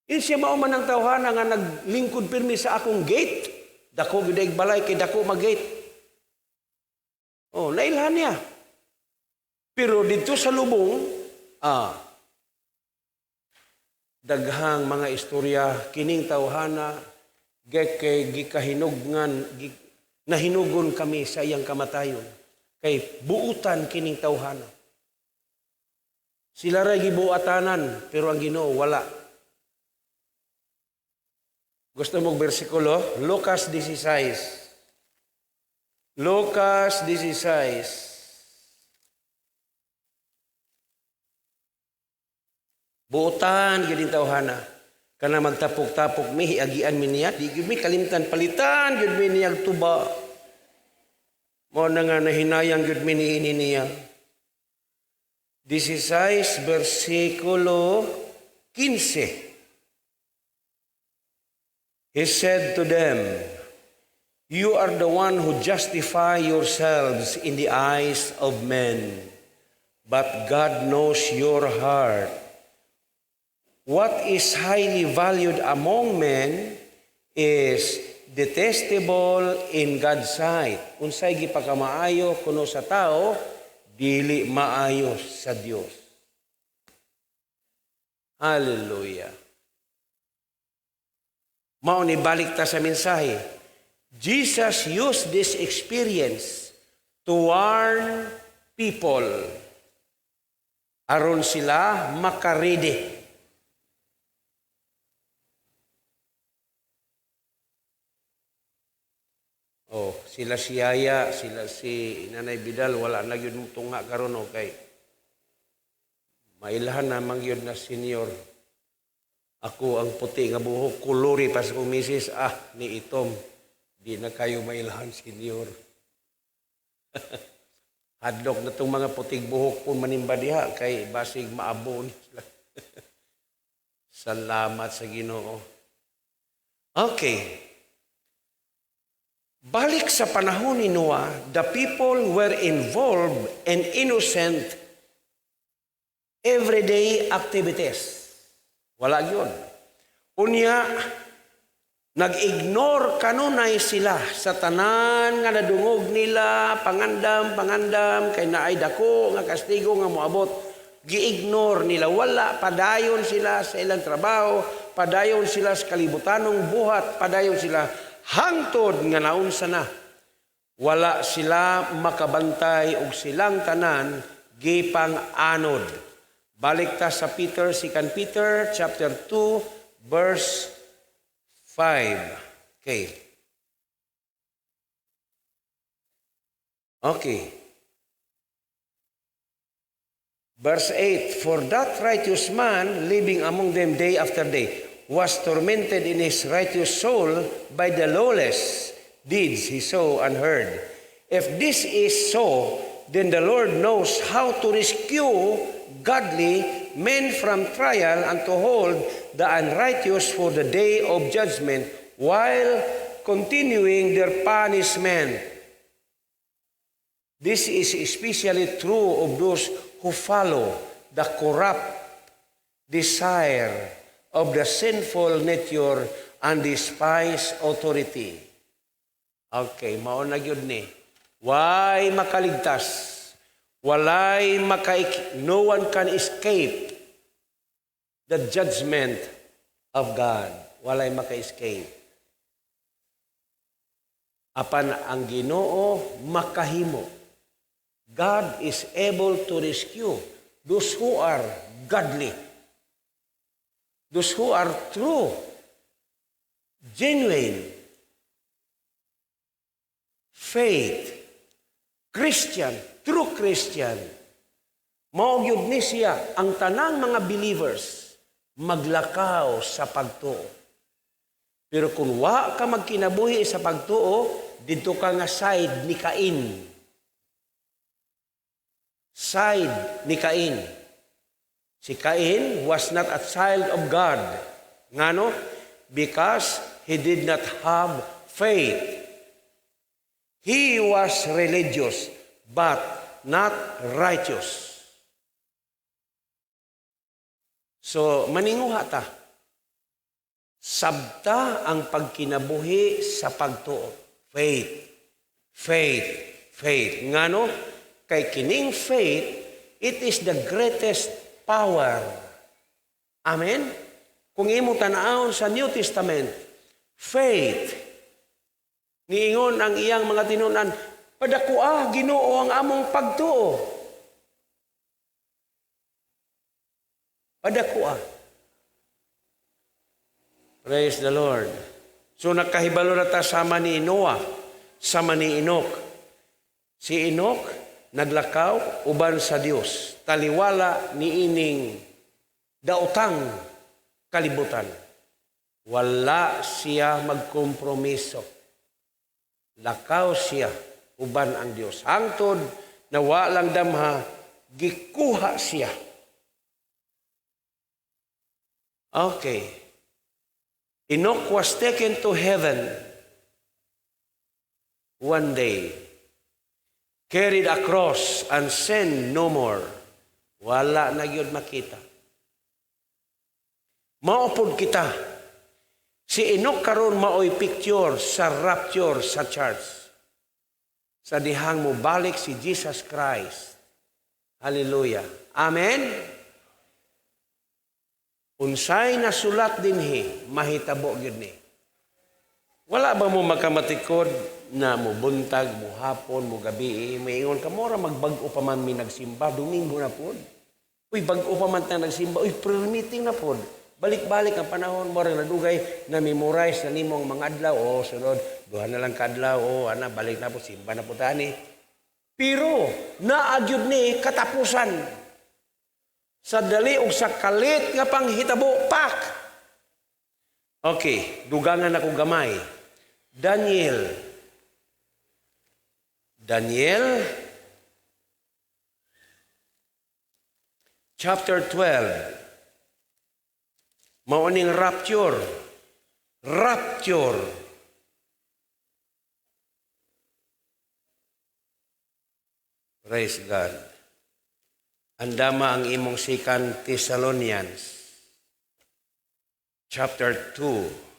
Siya mao man ang tawhana nga naglingkod pirmi sa akong gate. Dako gid balay kay dako mag-gate. Oh, nailhan niya. Pero dito sa lubong, daghang mga istorya kining tawhana kay gikahinugnan nahinugon kami sa iyang kamatayon kay buutan kining tawhana. Sila ra gibuatanan pero ang Ginoo wala. Gusto mong bersikulo? Lucas 16. Lucas 16. Buutan gid tawhana. Kana magtapok-tapok mi agian mi niya, di gyud mi kalimtan palitan gyud mi niyag tuba. Mo na nga nahinayang gyud mi niini niya. 16 versikulo 15. He said to them, "You are the one who justify yourselves in the eyes of men, but God knows your heart. What is highly valued among men is detestable in God's sight." Unsay gipakamaayo kuno sa tao, dili maayo sa Dios. Hallelujah. Mao ni balik ta sa mensahe. Jesus used this experience to warn people aron sila makarede. Oh, sila si Yaya, sila si Nanay Bidal, wala na yun tunga karon okay. Mailahan na mangyod na senior. Ako ang puti nga buhok, kuluri pa sa kong misis, ni Itom. Di na kayo mailahan senior. Hadlok na itong mga putig buhok po manimba diha, kay basig maabon sila. Salamat sa Ginoo. Okay. Balik sa panahon ni Noah, the people were involved in innocent everyday activities. Wala yun. Unya, nag-ignore kanunay sila sa tanan nga nadungog nila, pangandam, kay naay dako nga kastigo nga moabot. Gi-ignore nila. Wala, padayon sila sa ilang trabaho, padayon sila sa kalibutanong buhat, padayon sila hangtod nga naunsa na. Wala sila makabantay og silang tanan gipang anod. Balik ta sa Peter, 2 Peter chapter 2 verse 5. Okay. Verse 8, "For that righteous man living among them day after day was tormented in his righteous soul by the lawless deeds he saw and heard. If this is so, then the Lord knows how to rescue godly men from trial and to hold the unrighteous for the day of judgment while continuing their punishment. This is especially true of those who follow the corrupt desire of the sinful nature and despise authority. Okay, mao na gyud ni. Why makaligtas? No one can escape the judgment of God. Walay maka-escape. Apan ang Ginoo makahimo. God is able to rescue those who are godly. Those who are true, genuine, faith, Christian, true Christian. Mao gyud ni siya ang tanang mga believers maglakaw sa pagtuo. Pero kung wa ka magkinabuhi sa pagtuo, dito ka nga side ni Cain. Side ni Cain. Si Cain was not a child of God. Ngano? Because he did not have faith. He was religious, but not righteous. So, maninguha ta. Sabta ang pagkinabuhi sa pagtuo. Faith. Faith. Faith. Ngano? Kay kining faith, it is the greatest power. Amen? Kung imo tan-awon sa New Testament, faith, niingon ang iyang mga tinunan, padakua, Ginoo ang among pagtuo. Padakua. Praise the Lord. So nakahibalo na ta sama ni Noah, sama ni Enoch. Si Enoch, naglakaw, uban sa Dios. Taliwala ni ining daotang kalibutan. Wala siya magkompromiso. Lakaw siya, uban ang Dios. Hangtod na walang damha, gikuha siya. Okay. Enoch was taken to heaven one day, carried across and sent no more. Wala na yun makita. Maupod kita. Si Enoch karon maoy picture sa rapture sa church. Sa dihang mo balik si Jesus Christ. Hallelujah. Amen. Unsay na sulat dinhi mahitabo gyud ni. Wala ba mo magkamatikod na mo buntag, mo hapon, mo gabi, maingon ka mo ra magbag-o pa man mi nagsimba, Domingo na pod. Uy, bag-o pa man ta nagsimba, uy, prayer meeting na pod. Balik-balik ang panahon mo rin nadugay na memorize na nimong mga adlaw. O, sunod, duha na lang kadlaw. O, balik na po, simba na po tani. Pero, naagyod ni katapusan. Sa dali o sa kalit nga panghitabo, pak! Okay, dugangan ako gamay. Daniel, chapter 12. Mauning rapture. Praise God. Andama ang imong 2 Thessalonians. Chapter 2.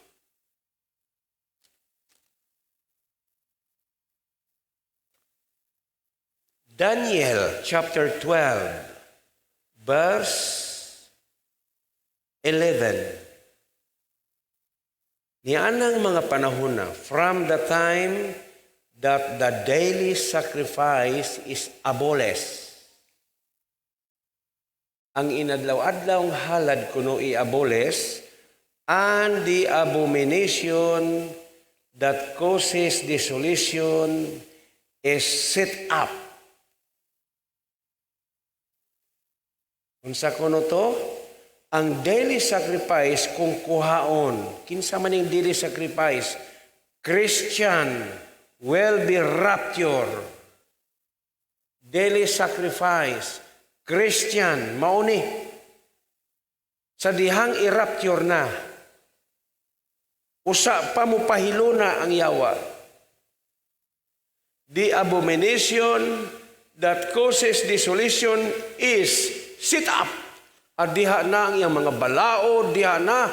Daniel chapter 12, verse 11. Nianang mga panahon na, from the time that the daily sacrifice is abolished. Ang inadlaw-adlawng halad kuno i-abolish, and the abomination that causes desolation is set up. Unsa kuno to? Ang daily sacrifice kung kuhaon, kinsa man yung daily sacrifice, Christian will be raptured. daily sacrifice, Christian, mauni. Sa dihang i-rapture na, usa pa mo pahilo na ang yawa. The abomination that causes desolation is sit up. At diha na ang iyang mga balao, diha na.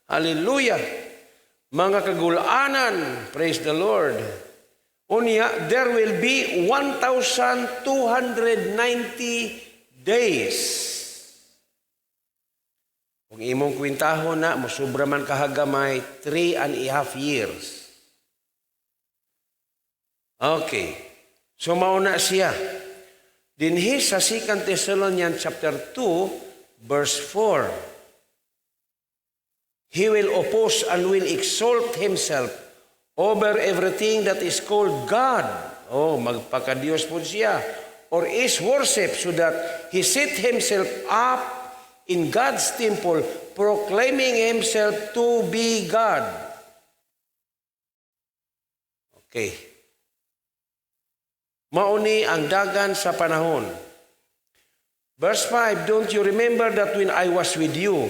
Hallelujah. Mga kagulanan, praise the Lord. Unya, there will be 1,290 days. Kung imong kwintahon na, musubra man kahagamay, 3.5 years. Okay. So, mauna siya. Dinhi sa 2 Thessalonians chapter 2, verse 4. He will oppose and will exalt himself over everything that is called God. Oh, magpaka-Diyos po siya. Or is worship, so that he set himself up in God's temple, proclaiming himself to be God. Okay. Mauni ang dagan sa panahon. Verse 5, don't you remember that when I was with you,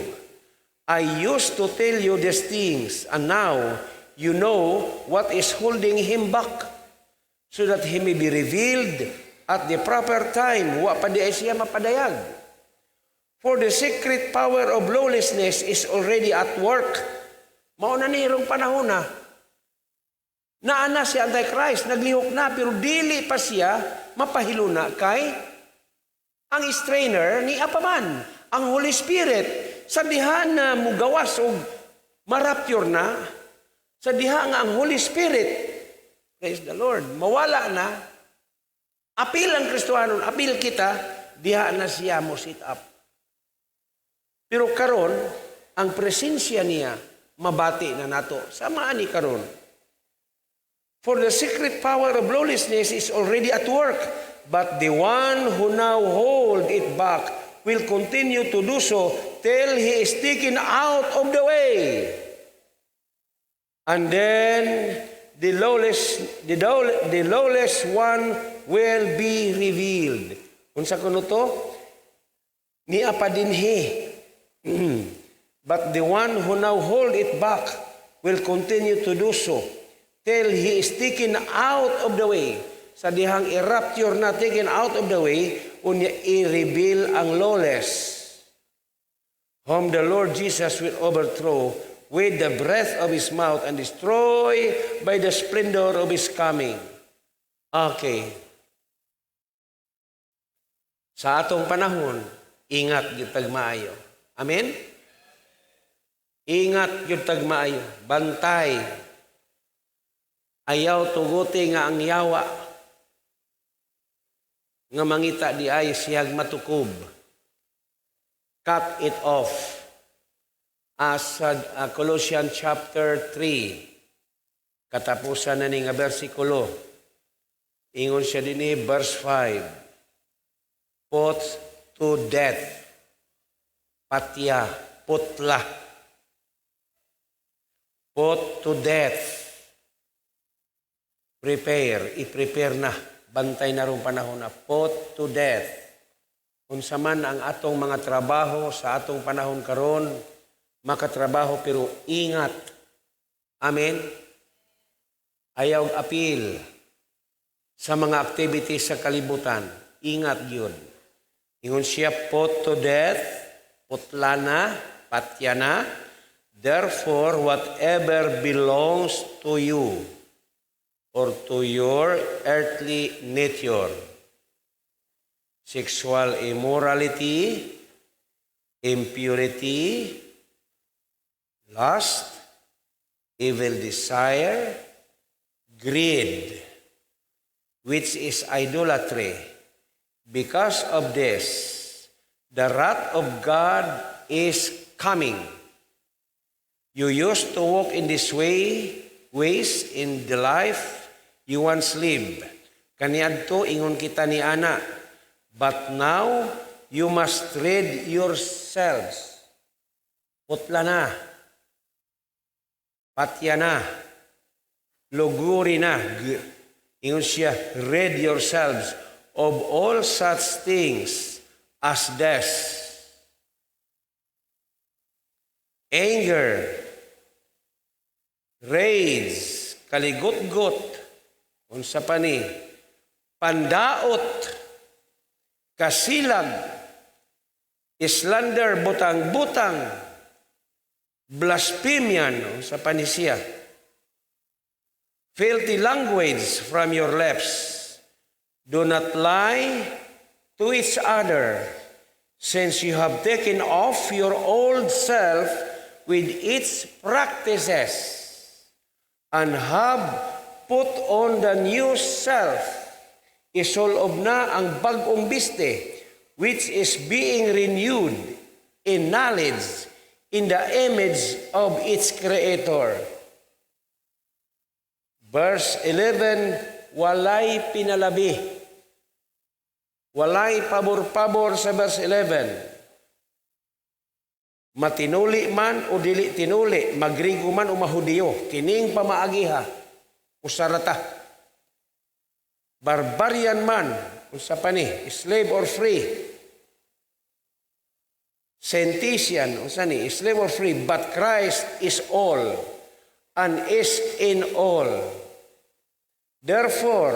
I used to tell you these things, and now you know what is holding him back, so that he may be revealed at the proper time. Wa pa di ay siya mapadayag. For the secret power of lawlessness is already at work. Mauna ni irong panahon na. Naana si Antichrist, naglihok na, pero dili pa siya mapahilo na kay ang strainer ni Apaman, ang Holy Spirit. Sa diha na mugawas o marapture na, sa diha nga ang Holy Spirit, praise the Lord, mawala na, apil ang Kristohanon, apil kita, diha na siya mo sit up. Pero karon, ang presensya niya, mabati na nato. Samaan ni karon. For the secret power of lawlessness is already at work, but the one who now hold it back will continue to do so till he is taken out of the way. And then the lawless one will be revealed. Unsa kuno to? Ni apa dinhi. But the one who now hold it back will continue to do so till he is taken out of the way. Sa dihang i-rapture na, taken out of the way, unya i-reveal ang lawless, whom the Lord Jesus will overthrow with the breath of his mouth and destroy by the splendor of his coming. Okay. Sa atong panahon, ingat gyud tag maayo. Amen? Ingat gyud tag maayo. Bantay. Ayaw tuguti nga ang yawa nga mangita di ay siyag matukob. Cut it off. As Colossians chapter 3, katapusan na ni nga bersikulo, ingon siya dinhi verse 5, put to death, patya, putla, put to death, prepare, i-prepare na, bantay na ron panahon na, put to death. Unsa man ang atong mga trabaho sa atong panahon karon, makatrabaho pero ingat. Amen? Ayaw apil sa mga activities sa kalibutan. Ingat yun. Ingon siya, put to death, putla na, patya na. Therefore, whatever belongs to you or to your earthly nature, sexual immorality, impurity, lust, evil desire, greed, which is idolatry. Because of this, the wrath of God is coming. You used to walk in this ways in the life you once lived. Kaniadto ingon kita ni ana, but now you must rid yourselves. Putla na, patya na, luguri na. Ingon siya, rid yourselves of all such things as death, anger, rage, kaligot-got, unsa pa ni, pandaot, kasilag, slander, butang-butang, blasphemian, unsa pa ni siya, filthy language from your lips. Do not lie to each other, since you have taken off your old self with its practices, and have put on the new self. Isolob na ang bagong biste, which is being renewed in knowledge in the image of its Creator. Verse 11, walay pinalabi. Walay pabor-pabor sa verse 11. Matinuli man o dili tinuli, magrigo man o mahudiyo, kining pamaagiha, usarata. Barbarian man, unsa pa ni, slave or free. Sentisian, unsa ni, slave or free, but Christ is all and is in all. Therefore,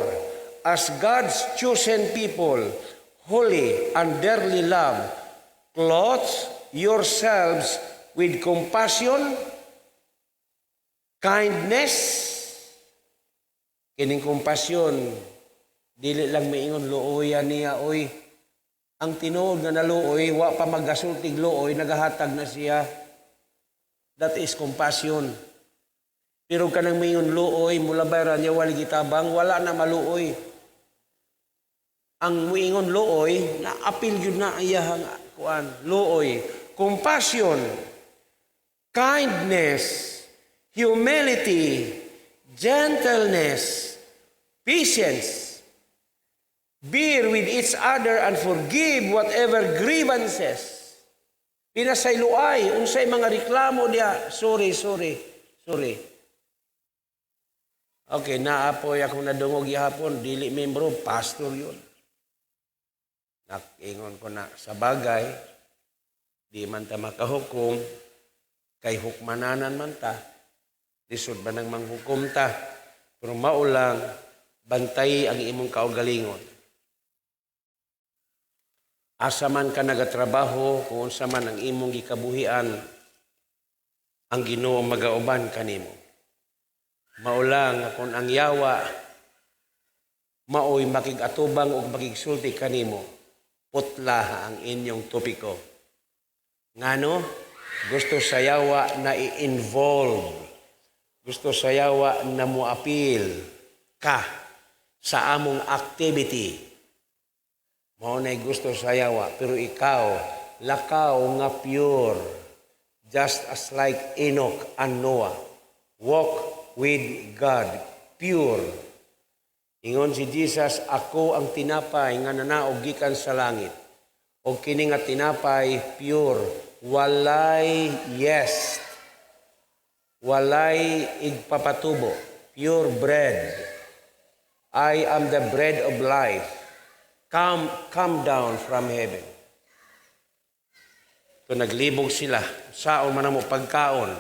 as God's chosen people, holy and dearly loved, clothe yourselves with compassion, kindness, kining kompasyon, dili lang maingon luoyan niya, oy, ang tinuod nga naluoy, wa pa magasultig luoy, nagahatag na siya. That is compassion. Pero kanang maingon luoy, mula bayran niya, wali gitabang, wala na maluoy. Ang maingon luoy, na-apil yun na iyahang kuan, luoy. Compassion, kindness, humility, gentleness, patience. Bear with each other and forgive whatever grievances. Pinasay luay, unsay mga reklamo niya, sorry. Okay, naapoy akong nadungog ihapon, dili membro, pastor yun. Nakingon ko na sa bagay, di man ta makahukom, kay hukmananan man ta, lisod ba nang manghukom ta, pero maulang, bantay ang imong kaugalingon. Asa man ka nagatrabaho, kung unsa man ang imong gikabuhian, ang Ginoo magauban kanimo. Maulang kung ang yawa, maoy makigatubang o makigsulti kanimo, putla ang inyong topiko. Ngano? Gusto sa yawa na i-involve. Gusto sa yawa na muapil ka sa among activity. Mao na'y gusto sa yawa, pero ikaw, lakaw nga pure, just as like Enoch and Noah. Walk with God, pure. Ingon si Jesus, ako ang tinapay nga nanaog gikan sa langit. O kini nga tinapay, pure, walay yes, walay igpapatubo, pure bread. I am the bread of life. Come down from heaven. Kung naglibog sila, saon man mo pagkaon.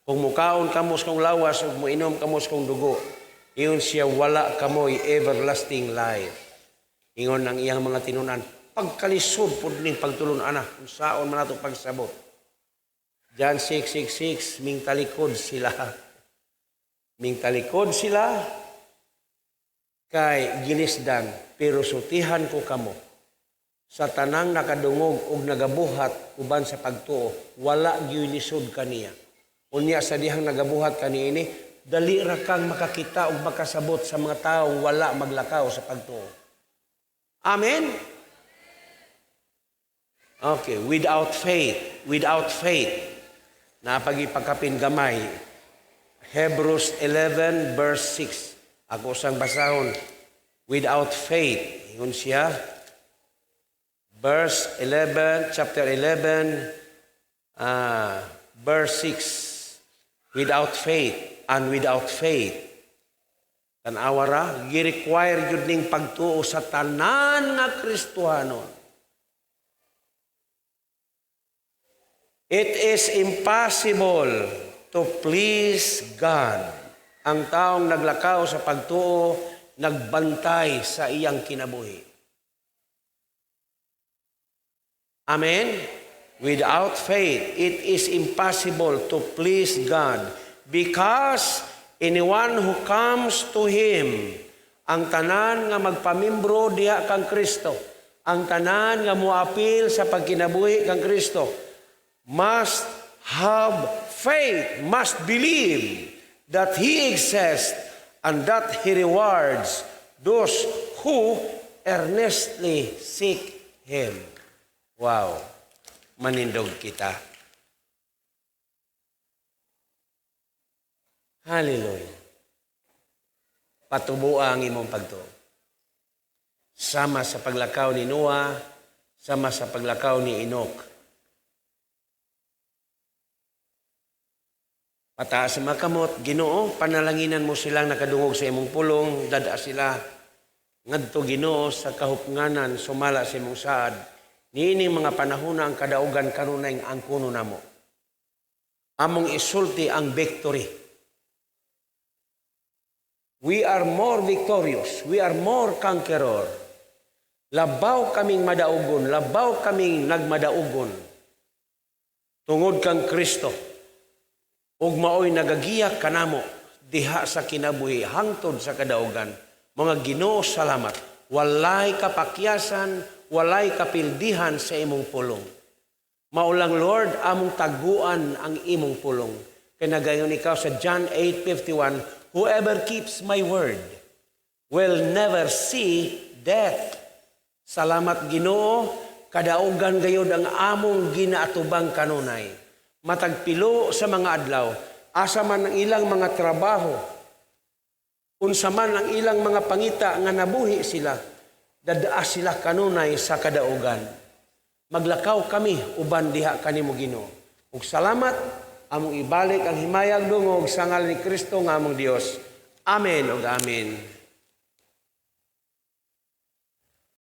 Kung mukaon kamos kong lawas o muinom kamos kong dugo, iyon siya wala kamoy everlasting life. Ingon ng iyang mga tinunan, pagkalisod po ning pagtulon anak, kung saon man nato pagsabot. John 6:66, ming talikod sila. Ming talikod sila, kay gilisdan, pero sutihan ko kamo. Sa tanang nakadungog ug nagabuhat uban sa pagtuo, wala gilisod kaniya. Unya sa dihang nagabuhat kaniini, dali ra kang makakita ug makasabot sa mga tawo wala maglakaw sa pagtuo. Amen. Okay, without faith. Napagipakapin gamay. Hebrews 11 verse 6. Ako sang basahon, without faith, ingon siya, verse 11, chapter 11, verse 6, without faith, Tanawa ra, gi-require yun ning pagtuo sa tanan nga Kristohano. It is impossible to please God. Ang taong naglakaw sa pagtuo, nagbantay sa iyang kinabuhi. Amen? Without faith, it is impossible to please God because anyone who comes to Him, ang tanan nga magpamimbro diha kang Kristo, ang tanan nga muapil sa pagkinabuhi kang Kristo, must have faith, must believe that He exists and that He rewards those who earnestly seek Him. Wow, manindog kita. Hallelujah. Patubo ang imong pagtuo. Sama sa paglakaw ni Noah, sama sa paglakaw ni Enoch. Pataas sa makamot, Ginoo, panalanginan mo silang nakadungog sa imong pulong, dada sila ngadto Ginoo sa kahupnganan, sumala sa imong saad. Niining mga panahon ang kadaugan kanunay ang kuno namo. Among isulti ang victory. We are more victorious. We are more conqueror. Labaw kaming madaugon. Labaw kaming nagmadaugon. Tungod kang Kristo. Ug maoy nagagiya kanamo diha sa kinabuhi hangtod sa kadaugan. Mga Ginoo, salamat. Walay kapakyasan, walay kapildihan sa imong pulong. Maulang Lord, among taguan ang imong pulong. Kinagayon ikaw sa John 8:51, whoever keeps my word will never see death. Salamat Ginoo, kadaugan gayud ang among ginaatubang kanunay. Matagpilo sa mga adlaw, asa man ang ilang mga trabaho, unsa man ang ilang mga pangita nga nabuhi sila, dadaa sila kanunay sa kadaugan. Maglakaw kami uban diha kanimo Ginoo. Ug salamat, among ibalik ang himayag dungog sa ngalan ni Kristo nga among Dios. Amen ug amen.